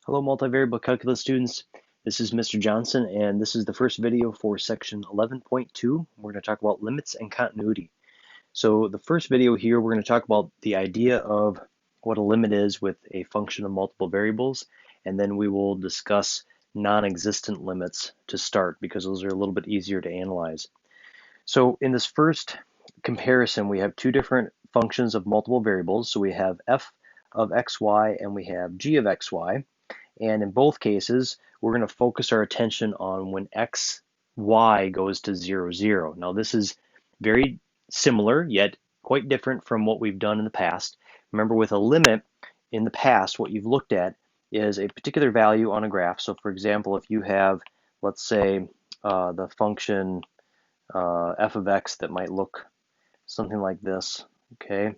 Hello, multivariable calculus students. This is Mr. Johnson, and this is the first video for section 11.2. We're going to talk about limits and continuity. So the first video here, we're going to talk about the idea of what a limit is with a function of multiple variables, and then we will discuss non-existent limits to start because those are a little bit easier to analyze. So in this first comparison, we have two different functions of multiple variables. So we have f of xy and we have g of xy. And in both cases, we're going to focus our attention on when y goes to 0, 0. Now, this is very similar, yet quite different from what we've done in the past. Remember, with a limit in the past, what you've looked at is a particular value on a graph. So, for example, if you have, let's say, the function f of x that might look something like this, okay?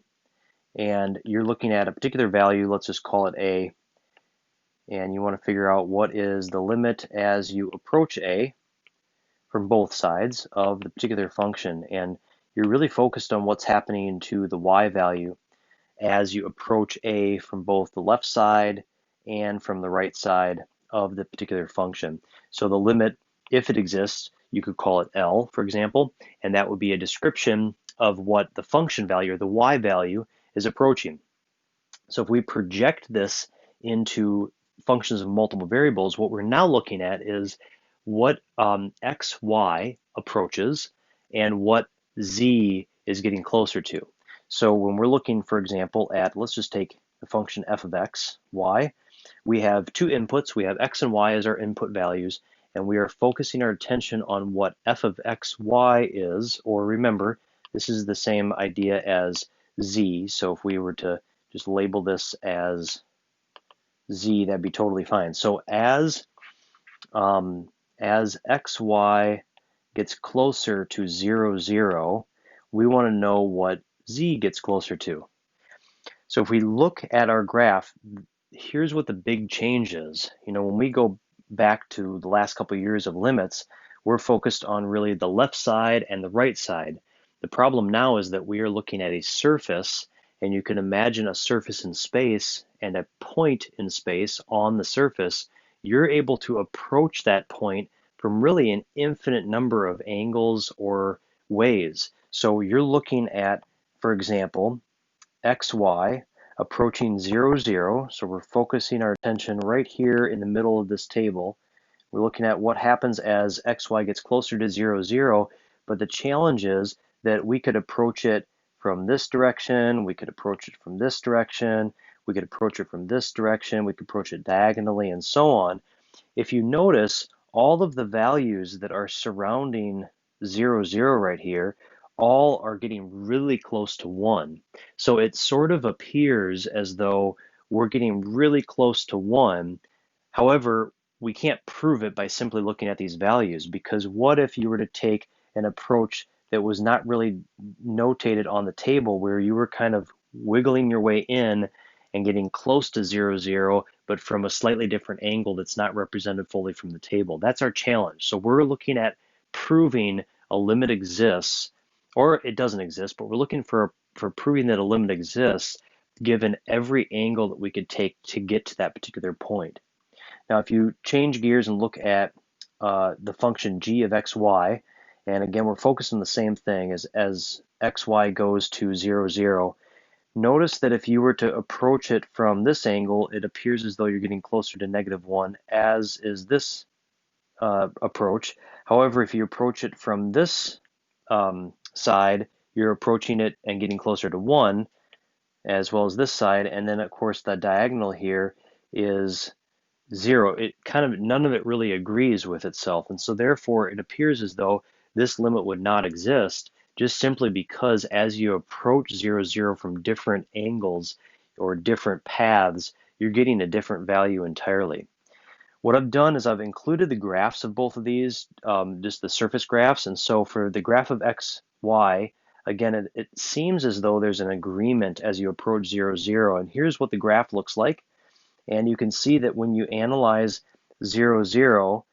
And you're looking at a particular value, let's just call it a, and you want to figure out what is the limit as you approach a from both sides of the particular function. And you're really focused on what's happening to the y value as you approach a from both the left side and from the right side of the particular function. So the limit, if it exists, you could call it L, for example, and that would be a description of what the function value or the y value is approaching. So if we project this into functions of multiple variables, what we're now looking at is what xy approaches and what z is getting closer to. So when we're looking, for example, at, let's just take the function f of x, y, we have two inputs. We have x and y as our input values, and we are focusing our attention on what f of xy is, or remember, this is the same idea as z. So if we were to just label this as z, that'd be totally fine. So as xy gets closer to 0, 0, we want to know what z gets closer to. So if we look at our graph, here's what the big change is. You know, when we go back to the last couple of years of limits, we're focused on really the left side and the right side. The problem now is that we are looking at a surface, and you can imagine a surface in space and a point in space on the surface. You're able to approach that point from really an infinite number of angles or ways. So you're looking at, for example, xy approaching 0, 0. So we're focusing our attention right here in the middle of this table. We're looking at what happens as xy gets closer to 0, 0. But the challenge is that we could approach it from this direction, we could approach it from this direction, we could approach it from this direction, we could approach it diagonally, and so on. If you notice, all of the values that are surrounding 0, 0 right here, all are getting really close to 1. So it sort of appears as though we're getting really close to 1. However, we can't prove it by simply looking at these values, because what if you were to take an approach that was not really notated on the table, where you were kind of wiggling your way in and getting close to 0, 0, but from a slightly different angle that's not represented fully from the table? That's our challenge. So we're looking at proving a limit exists, or it doesn't exist, but we're looking for proving that a limit exists given every angle that we could take to get to that particular point. Now, if you change gears and look at the function g of xy, and again, we're focused on the same thing as xy goes to 0, 0. Notice that if you were to approach it from this angle, it appears as though you're getting closer to -1, as is this approach. However, if you approach it from this side, you're approaching it and getting closer to 1, as well as this side. And then, of course, the diagonal here is 0. It kind of, none of it really agrees with itself. And so therefore, it appears as though this limit would not exist, just simply because as you approach 0, 0 from different angles or different paths, you're getting a different value entirely. What I've done is I've included the graphs of both of these, just the surface graphs. And so for the graph of x, y, again, it seems as though there's an agreement as you approach 0, 0. And here's what the graph looks like. And you can see that when you analyze 0, 0,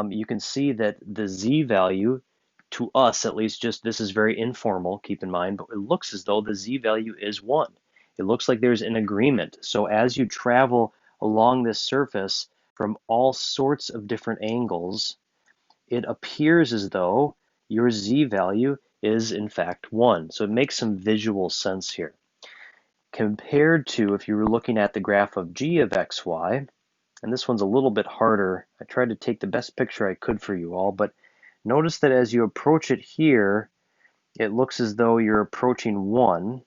you can see that the z value, to us at least, just this is very informal, keep in mind, but it looks as though the z value is 1. It looks like there's an agreement. So as you travel along this surface from all sorts of different angles, it appears as though your z value is in fact 1. So it makes some visual sense here. Compared to if you were looking at the graph of g of xy, and this one's a little bit harder. I tried to take the best picture I could for you all, but notice that as you approach it here, it looks as though you're approaching 1.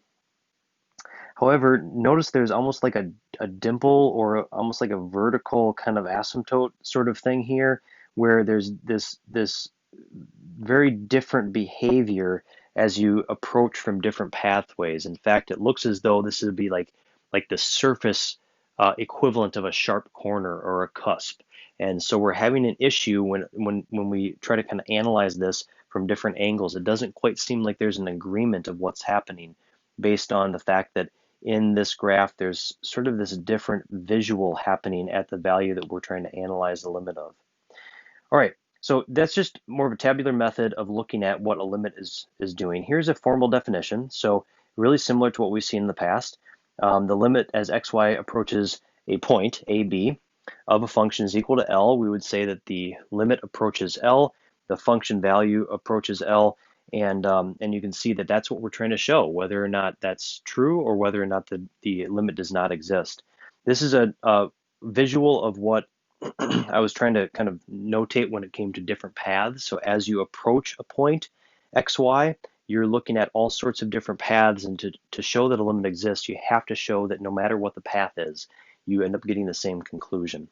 However, notice there's almost like a dimple or almost like a vertical kind of asymptote sort of thing here, where there's this very different behavior as you approach from different pathways. In fact, it looks as though this would be like the surface equivalent of a sharp corner or a cusp. And so we're having an issue when we try to kind of analyze this from different angles. It doesn't quite seem like there's an agreement of what's happening based on the fact that in this graph there's sort of this different visual happening at the value that we're trying to analyze the limit of. All right, so that's just more of a tabular method of looking at what a limit is doing. Here's a formal definition, so really similar to what we've seen in the past. The limit as xy approaches a point, AB, of a function is equal to L. We would say that the limit approaches L, the function value approaches L, and you can see that that's what we're trying to show, whether or not that's true or whether or not the limit does not exist. This is a visual of what I was trying to kind of notate when it came to different paths. So as you approach a point, xy, you're looking at all sorts of different paths, and to show that a limit exists, you have to show that no matter what the path is, you end up getting the same conclusion.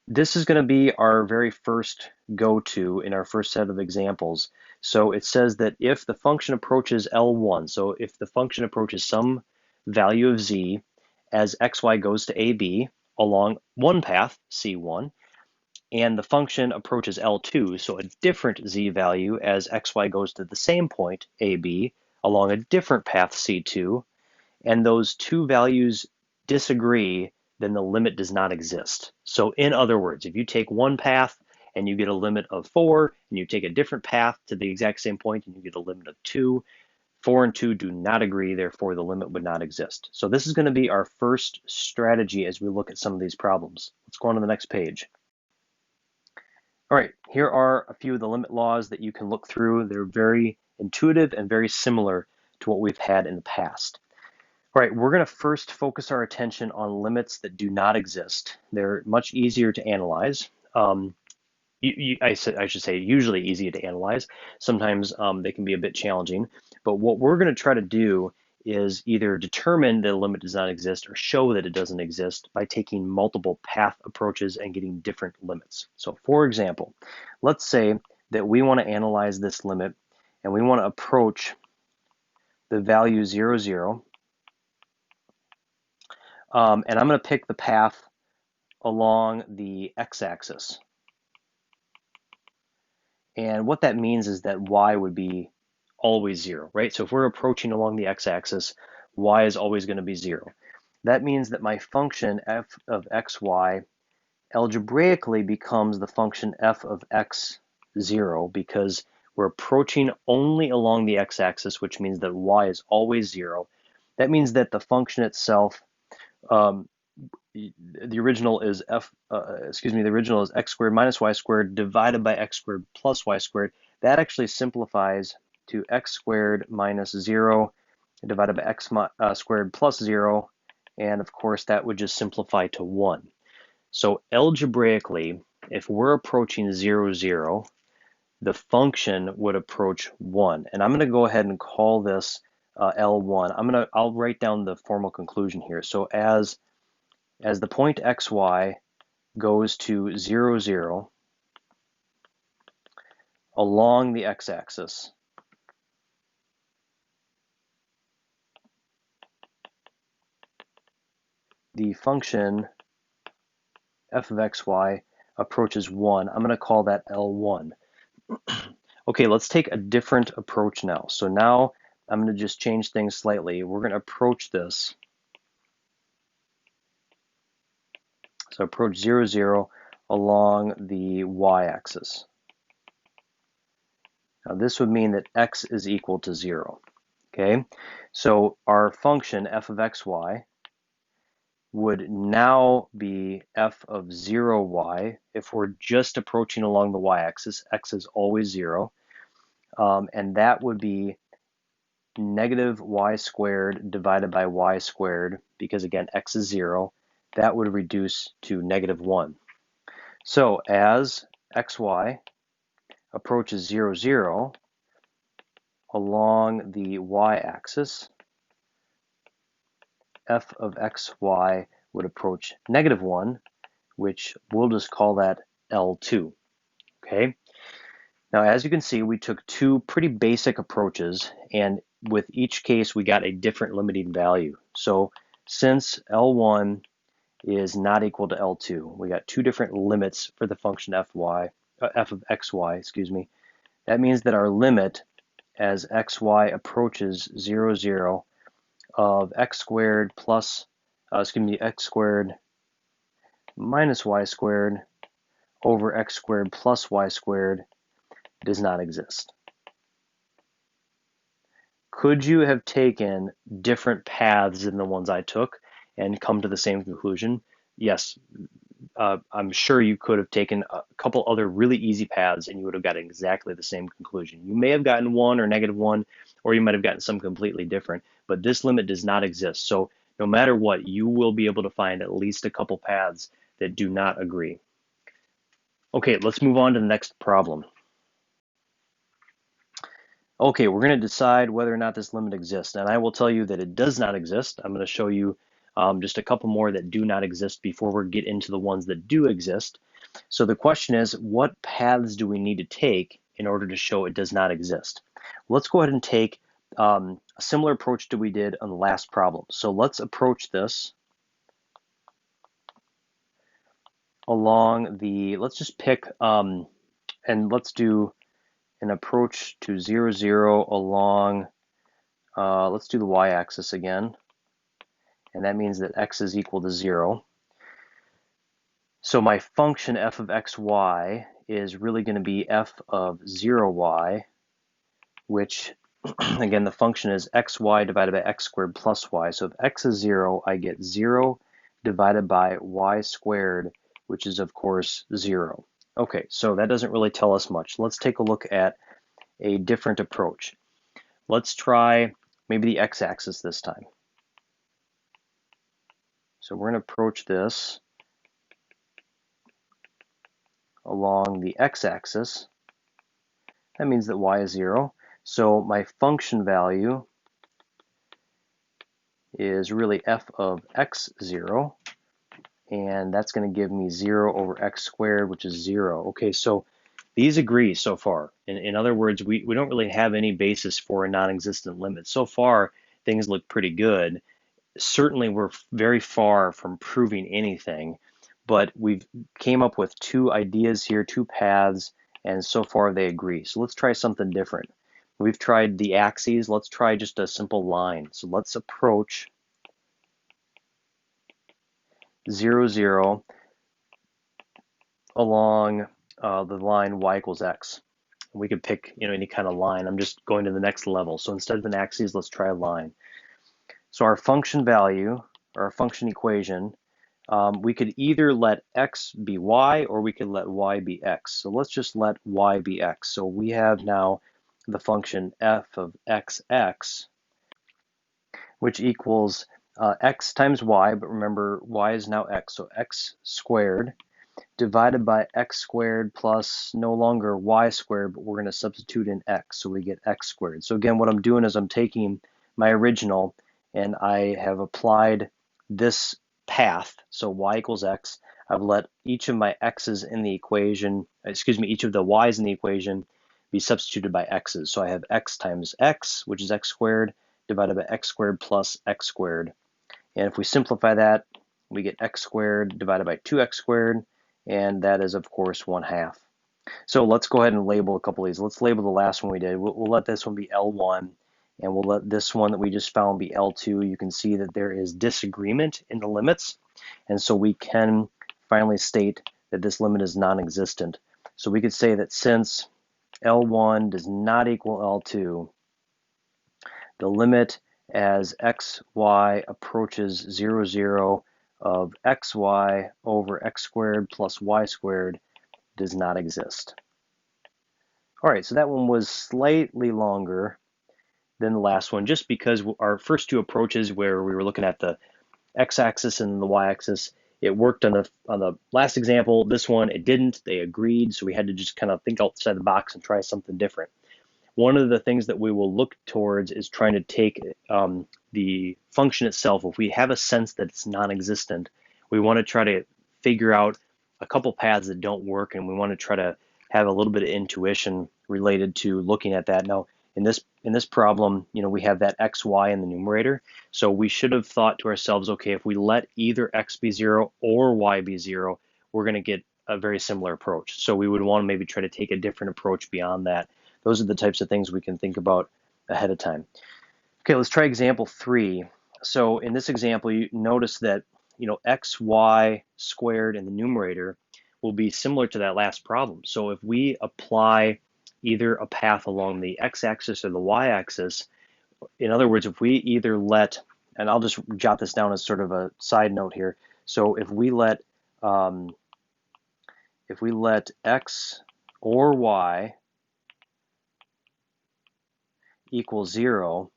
This is going to be our very first go-to in our first set of examples. So it says that if the function approaches L1, so if the function approaches some value of z as xy goes to AB along one path, C1, and the function approaches L2, so a different z value as xy goes to the same point, AB, along a different path, C2, and those two values disagree, then the limit does not exist. So in other words, if you take one path and you get a limit of 4, and you take a different path to the exact same point and you get a limit of 2, 4 and 2 do not agree, therefore the limit would not exist. So this is going to be our first strategy as we look at some of these problems. Let's go on to the next page. All right, here are a few of the limit laws that you can look through. They're very intuitive and very similar to what we've had in the past. All right, we're going to first focus our attention on limits that do not exist. They're much easier to analyze. I should say usually easy to analyze. Sometimes they can be a bit challenging. But what we're going to try to do is either determine that a limit does not exist or show that it doesn't exist by taking multiple path approaches and getting different limits. So for example, let's say that we want to analyze this limit and we want to approach the value 0, 0. And I'm going to pick the path along the x-axis. And what that means is that y would be always 0, right? So if we're approaching along the x-axis, y is always going to be 0. That means that my function f of xy algebraically becomes the function f of x0 because we're approaching only along the x-axis, which means that y is always 0. That means that the function itself, the original is x squared minus y squared divided by x squared plus y squared. That actually simplifies to x squared minus 0 divided by x squared plus 0, and of course that would just simplify to 1. So algebraically, if we're approaching 0, 0, the function would approach 1. And I'm going to go ahead and call this L1. I'll write down the formal conclusion here. So as the point xy goes to 0, 0 along the x-axis, the function f of xy approaches 1. I'm going to call that L1. Okay, let's take a different approach now. So now I'm going to just change things slightly. We're going to approach this. So approach 0, 0 along the y-axis. Now this would mean that x is equal to 0. Okay, so our function f of xy would now be f of 0y if we're just approaching along the y-axis. X is always 0. And that would be negative y squared divided by y squared, because again, x is 0. That would reduce to negative 1. So as xy approaches 0, 0 along the y-axis, f of xy would approach negative 1, which we'll just call that L2. Okay. Now, as you can see, we took two pretty basic approaches, and with each case, we got a different limiting value. So since L1 is not equal to L2, we got two different limits for the function f of xy, excuse me. That means that our limit as xy approaches 0, 0 of x squared plus, x squared minus y squared over x squared plus y squared does not exist. Could you have taken different paths than the ones I took and come to the same conclusion? Yes, I'm sure you could have taken a couple other really easy paths and you would have gotten exactly the same conclusion. You may have gotten 1 or negative 1, or you might have gotten some completely different, but this limit does not exist. So no matter what, you will be able to find at least a couple paths that do not agree. Okay, let's move on to the next problem. Okay, we're going to decide whether or not this limit exists, and I will tell you that it does not exist. I'm going to show you just a couple more that do not exist before we get into the ones that do exist. So the question is, what paths do we need to take in order to show it does not exist? Let's go ahead and take a similar approach to we did on the last problem. So let's approach this along the, let's just pick, and let's do an approach to 0, 0 along, let's do the y-axis again, and that means that x is equal to 0. So my function f of xy is really going to be f of 0y, which, again, the function is xy divided by x squared plus y. So if x is 0, I get 0 divided by y squared, which is, of course, 0. Okay, so that doesn't really tell us much. Let's take a look at a different approach. Let's try maybe the x-axis this time. So we're going to approach this along the x-axis. That means that y is 0. So my function value is really f of x0, and that's going to give me 0 over x squared, which is 0. Okay, so these agree so far. In other words, we don't really have any basis for a non-existent limit. So far, things look pretty good. Certainly, we're very far from proving anything, but we've came up with two ideas here, two paths, and so far they agree. So let's try something different. We've tried the axes. Let's try just a simple line. So let's approach 0, 0 along the line y equals x. We could pick any kind of line. I'm just going to the next level. So instead of an axis, let's try a line. So our function value, or our function equation, we could either let x be y or we could let y be x. So let's just let y be x. So we have now the function f of xx, which equals x times y, but remember y is now x, so x squared divided by x squared plus no longer y squared, but we're going to substitute in x, so we get x squared. So again, what I'm doing is I'm taking my original and I have applied this path, so y equals x. I've let each of my x's in the equation, each of the y's in the equation be substituted by x's. So I have x times x, which is x squared, divided by x squared plus x squared. And if we simplify that, we get x squared divided by 2x squared, and that is, of course, 1/2. So let's go ahead and label a couple of these. Let's label the last one we did. We'll let this one be L1, and we'll let this one that we just found be L2. You can see that there is disagreement in the limits, and so we can finally state that this limit is non-existent. So we could say that since L1 does not equal L2, the limit as xy approaches 0, 0 of xy over x squared plus y squared does not exist. All right, so that one was slightly longer than the last one, just because our first two approaches where we were looking at the x-axis and the y-axis, it worked on the last example. This one, it didn't. They agreed, so we had to just kind of think outside the box and try something different. One of the things that we will look towards is trying to take the function itself. If we have a sense that it's non-existent, we want to try to figure out a couple paths that don't work, and we want to try to have a little bit of intuition related to looking at that. Now, in this problem, we have that x, y in the numerator, so we should have thought to ourselves, okay, if we let either x be 0 or y be 0, we're going to get a very similar approach. So we would want to maybe try to take a different approach beyond that. Those are the types of things we can think about ahead of time. Okay, let's try example 3. So in this example, you notice that xy squared in the numerator will be similar to that last problem. So if we apply either a path along the x-axis or the y-axis, in other words, if we either let, and I'll just jot this down as sort of a side note here. So if we let x or y equals 0,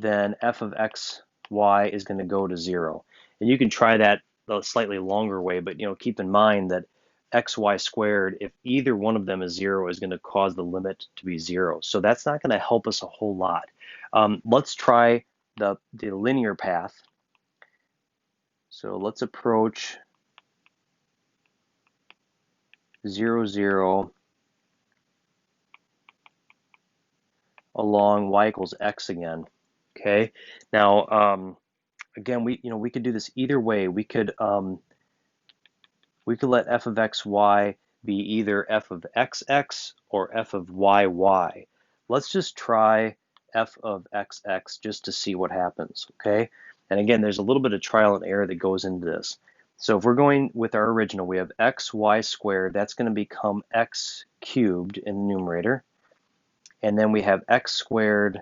then f of x, y is going to go to 0. And you can try that the slightly longer way, but keep in mind that xy squared, if either one of them is 0, is going to cause the limit to be 0. So that's not going to help us a whole lot. Let's try the linear path. So let's approach 0, 0 along y equals x again. Okay. Now, again, we could do this either way. We could let f of x, y be either f of xx or f of yy. Let's just try f of xx just to see what happens, okay? And again, there's a little bit of trial and error that goes into this. So if we're going with our original, we have xy squared. That's going to become x cubed in the numerator. And then we have x squared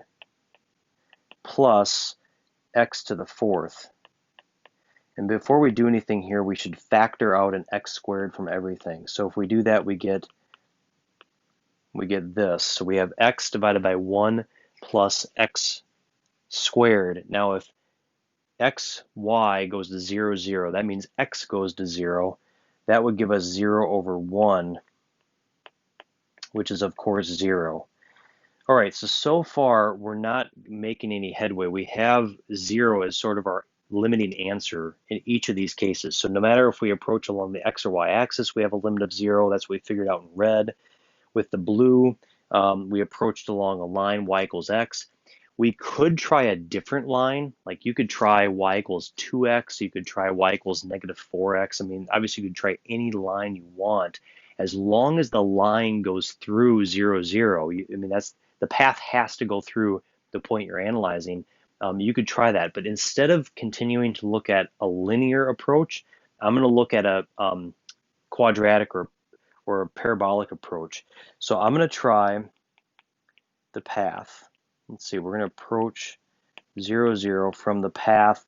plus x to the 4th. And before we do anything here, we should factor out an x squared from everything. So if we do that, we get this. So we have x divided by 1 plus x squared. Now if xy goes to 0, 0, that means x goes to 0. That would give us 0 over 1, which is, of course, 0. All right, so far, we're not making any headway. We have 0 as sort of our limiting answer in each of these cases. So no matter if we approach along the x or y axis, we have a limit of 0. That's what we figured out in red. With the blue, we approached along a line y equals x. We could try a different line. Like you could try y equals 2x. You could try y equals negative 4x. I mean, obviously you could try any line you want as long as the line goes through 0, 0. I mean, the path has to go through the point you're analyzing. You could try that, but instead of continuing to look at a linear approach, I'm going to look at a quadratic or a parabolic approach. So I'm going to try the path. Let's see, we're going to approach 0, 0 from the path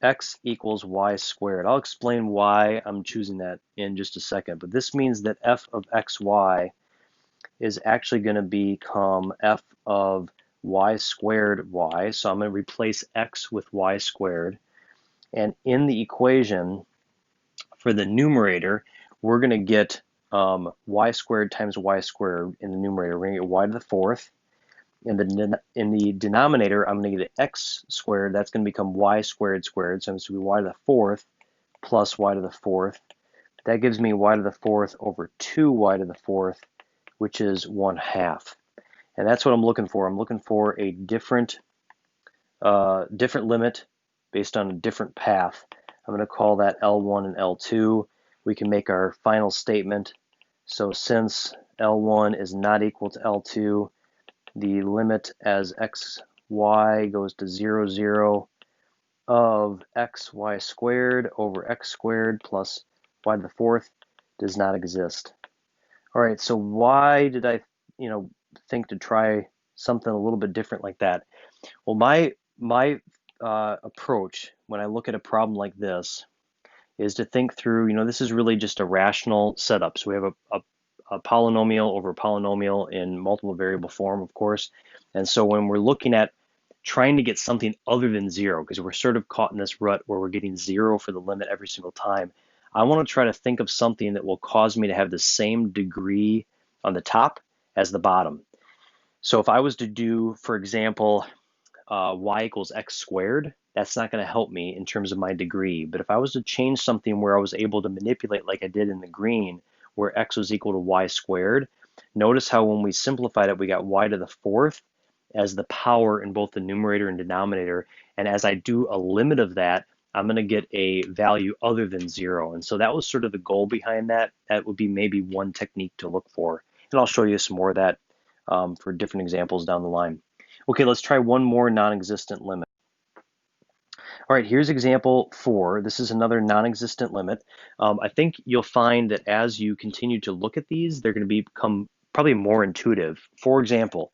x equals y squared. I'll explain why I'm choosing that in just a second, but this means that f of xy is actually going to become f of y squared y. So I'm going to replace x with y squared. And in the equation, for the numerator, we're going to get y squared times y squared in the numerator. We're going to get y to the 4th. In the denominator, I'm going to get x squared. That's going to become y squared squared. So it's going to be y to the 4th plus y to the 4th. That gives me y to the 4th over 2y to the 4th, which is 1/2. And that's what I'm looking for. I'm looking for a different limit based on a different path. I'm going to call that L1 and L2. We can make our final statement. So since L1 is not equal to L2, the limit as xy goes to 0, 0 of xy squared over x squared plus y to the 4th does not exist. All right, so why did I, think to try something a little bit different like that? Well, my approach when I look at a problem like this is to think through, this is really just a rational setup. So we have a polynomial over a polynomial in multiple variable form, of course. And so when we're looking at trying to get something other than zero, because we're sort of caught in this rut where we're getting zero for the limit every single time, I want to try to think of something that will cause me to have the same degree on the top as the bottom. So if I was to do, for example, y equals x squared, that's not going to help me in terms of my degree. But if I was to change something where I was able to manipulate like I did in the green, where x was equal to y squared, notice how when we simplified it, we got y to the fourth as the power in both the numerator and denominator. And as I do a limit of that, I'm going to get a value other than zero. And so that was sort of the goal behind that. That would be maybe one technique to look for. And I'll show you some more of that for different examples down the line. Okay, let's try one more non-existent limit. All right, here's example 4. This is another non-existent limit. I think you'll find that as you continue to look at these, they're going to become probably more intuitive. For example,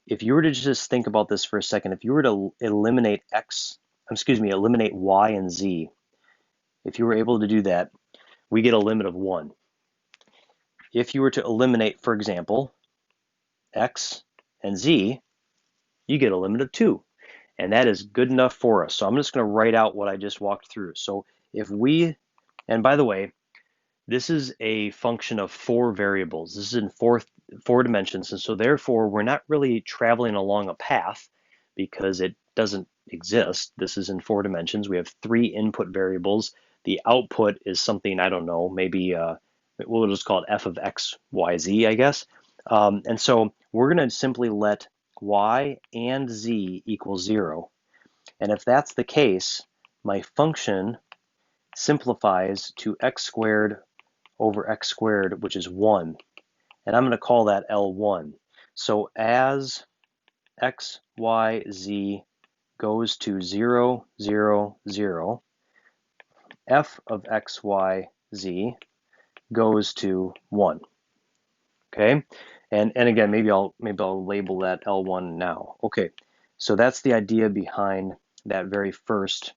if you were to just think about this for a second, if you were to eliminate eliminate y and z, if you were able to do that, we get a limit of 1. If you were to eliminate, for example, x and z, you get a limit of 2. And that is good enough for us. So I'm just going to write out what I just walked through. So if we, and by the way, this is a function of 4 variables. This is in four dimensions. And so therefore, we're not really traveling along a path because it doesn't exist. This is in 4 dimensions. We have 3 input variables. The output is something, I don't know, maybe we'll just call it f of x, y, z, I guess. And so we're going to simply let y and z equal 0. And if that's the case, my function simplifies to x squared over x squared, which is 1. And I'm going to call that L1. So as x, y, z goes to 0, 0, 0, f of x, y, z goes to 1. Okay? And again, maybe I'll label that L1 now. Okay, so that's the idea behind that very first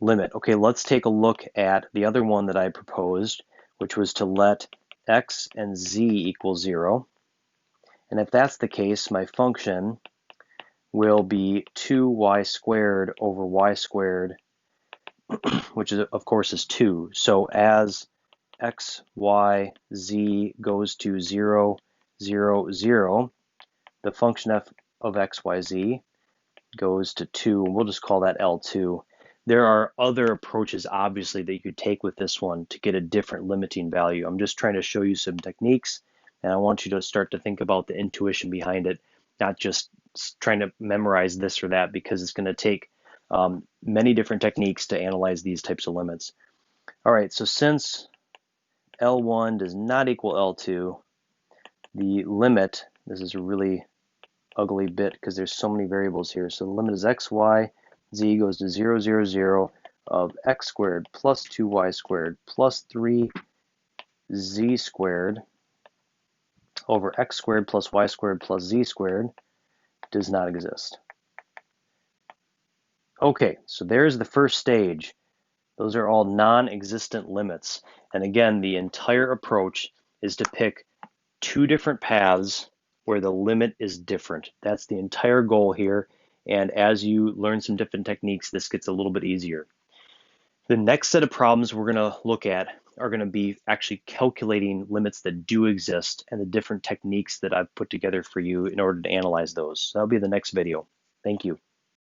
limit. Okay, let's take a look at the other one that I proposed, which was to let x and z equal 0. And if that's the case, my function will be 2y squared over y squared, which is, of course, is 2. So as x, y, z goes to 0, 0, 0, the function f of x, y, z goes to 2, and we'll just call that L2. There are other approaches, obviously, that you could take with this one to get a different limiting value. I'm just trying to show you some techniques, and I want you to start to think about the intuition behind it, not just trying to memorize this or that, because it's going to take many different techniques to analyze these types of limits. All right, so since L1 does not equal L2, the limit, this is a really ugly bit because there's so many variables here. So the limit is x, y, z goes to 0, 0, 0 of x squared plus 2y squared plus 3z squared over x squared plus y squared plus z squared does not exist. Okay, so there's the first stage. Those are all non-existent limits. And again, the entire approach is to pick 2 different paths where the limit is different. That's the entire goal here. And as you learn some different techniques, this gets a little bit easier. The next set of problems we're going to look at are going to be actually calculating limits that do exist and the different techniques that I've put together for you in order to analyze those. So that'll be the next video. Thank you.